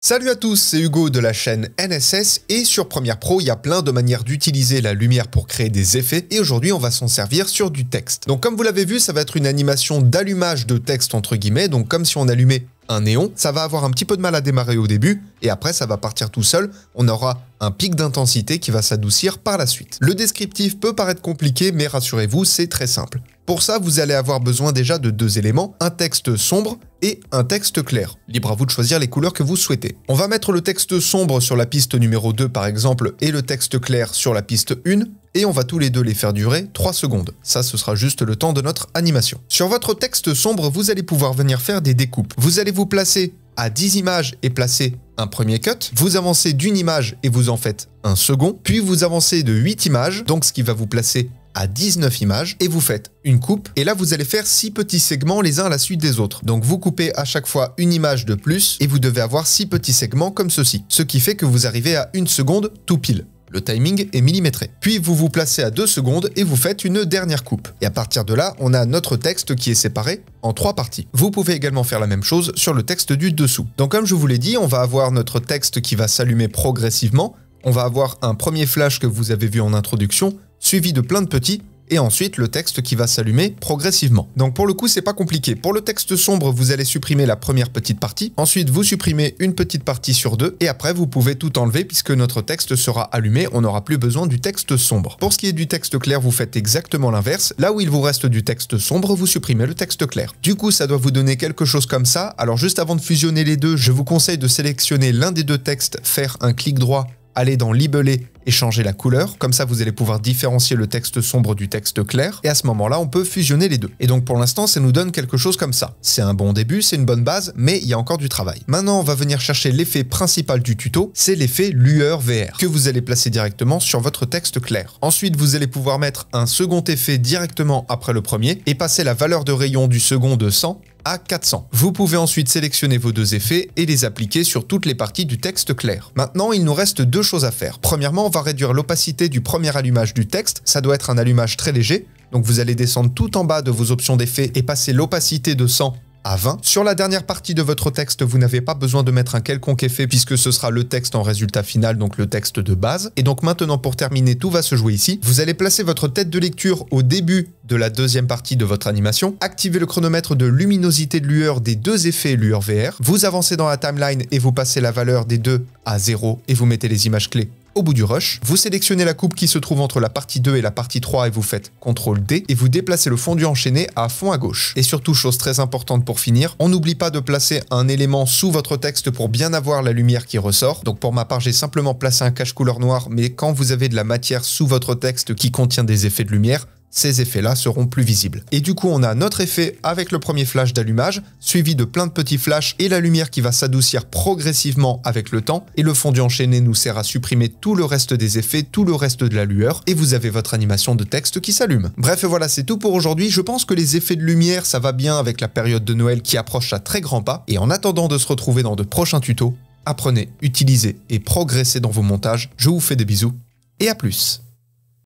Salut à tous, c'est Hugo de la chaîne NSS et sur Premiere Pro, il y a plein de manières d'utiliser la lumière pour créer des effets et aujourd'hui on va s'en servir sur du texte. Donc comme vous l'avez vu, ça va être une animation d'allumage de texte entre guillemets, donc comme si on allumait un néon, ça va avoir un petit peu de mal à démarrer au début et après ça va partir tout seul, on aura un pic d'intensité qui va s'adoucir par la suite. Le descriptif peut paraître compliqué mais rassurez-vous, c'est très simple. Pour ça, vous allez avoir besoin déjà de deux éléments, un texte sombre et un texte clair. Libre à vous de choisir les couleurs que vous souhaitez. On va mettre le texte sombre sur la piste numéro 2 par exemple et le texte clair sur la piste 1 et on va tous les deux les faire durer 3 secondes. Ça, ce sera juste le temps de notre animation. Sur votre texte sombre, vous allez pouvoir venir faire des découpes. Vous allez vous placer à 10 images et placer un premier cut, vous avancez d'une image et vous en faites un second, puis vous avancez de 8 images, donc ce qui va vous placer à 19 images et vous faites une coupe et là vous allez faire 6 petits segments les uns à la suite des autres. Donc vous coupez à chaque fois une image de plus et vous devez avoir 6 petits segments comme ceci. Ce qui fait que vous arrivez à 1 seconde tout pile. Le timing est millimétré. Puis vous vous placez à 2 secondes et vous faites une dernière coupe. Et à partir de là, on a notre texte qui est séparé en 3 parties. Vous pouvez également faire la même chose sur le texte du dessous. Donc comme je vous l'ai dit, on va avoir notre texte qui va s'allumer progressivement. On va avoir un premier flash que vous avez vu en introduction, suivi de plein de petits, et ensuite le texte qui va s'allumer progressivement. Donc pour le coup, c'est pas compliqué. Pour le texte sombre, vous allez supprimer la première petite partie, ensuite vous supprimez une petite partie sur 2, et après vous pouvez tout enlever puisque notre texte sera allumé, on n'aura plus besoin du texte sombre. Pour ce qui est du texte clair, vous faites exactement l'inverse. Là où il vous reste du texte sombre, vous supprimez le texte clair. Du coup, ça doit vous donner quelque chose comme ça. Alors juste avant de fusionner les deux, je vous conseille de sélectionner l'un des deux textes, faire un clic droit, aller dans Libeler et changer la couleur. Comme ça, vous allez pouvoir différencier le texte sombre du texte clair. Et à ce moment-là, on peut fusionner les deux. Et donc, pour l'instant, ça nous donne quelque chose comme ça. C'est un bon début, c'est une bonne base, mais il y a encore du travail. Maintenant, on va venir chercher l'effet principal du tuto. C'est l'effet lueur VR, que vous allez placer directement sur votre texte clair. Ensuite, vous allez pouvoir mettre un second effet directement après le premier et passer la valeur de rayon du second de 100 à 400. Vous pouvez ensuite sélectionner vos deux effets et les appliquer sur toutes les parties du texte clair. Maintenant, il nous reste deux choses à faire. Premièrement, on va réduire l'opacité du premier allumage du texte. Ça doit être un allumage très léger. Donc vous allez descendre tout en bas de vos options d'effets et passer l'opacité de 100 à 20. Sur la dernière partie de votre texte, vous n'avez pas besoin de mettre un quelconque effet puisque ce sera le texte en résultat final, donc le texte de base. Et donc maintenant, pour terminer, tout va se jouer ici. Vous allez placer votre tête de lecture au début de la deuxième partie de votre animation, activez le chronomètre de luminosité de lueur des deux effets lueur VR, vous avancez dans la timeline et vous passez la valeur des deux à 0 et vous mettez les images clés au bout du rush. Vous sélectionnez la coupe qui se trouve entre la partie 2 et la partie 3 et vous faites CTRL-D et vous déplacez le fondu enchaîné à fond à gauche. Et surtout, chose très importante pour finir, on n'oublie pas de placer un élément sous votre texte pour bien avoir la lumière qui ressort. Donc pour ma part, j'ai simplement placé un cache couleur noire, mais quand vous avez de la matière sous votre texte qui contient des effets de lumière, ces effets-là seront plus visibles. Et du coup, on a notre effet avec le premier flash d'allumage, suivi de plein de petits flashs et la lumière qui va s'adoucir progressivement avec le temps. Et le fondu enchaîné nous sert à supprimer tout le reste des effets, tout le reste de la lueur. Et vous avez votre animation de texte qui s'allume. Bref, voilà, c'est tout pour aujourd'hui. Je pense que les effets de lumière, ça va bien avec la période de Noël qui approche à très grands pas. Et en attendant de se retrouver dans de prochains tutos, apprenez, utilisez et progressez dans vos montages. Je vous fais des bisous et à plus.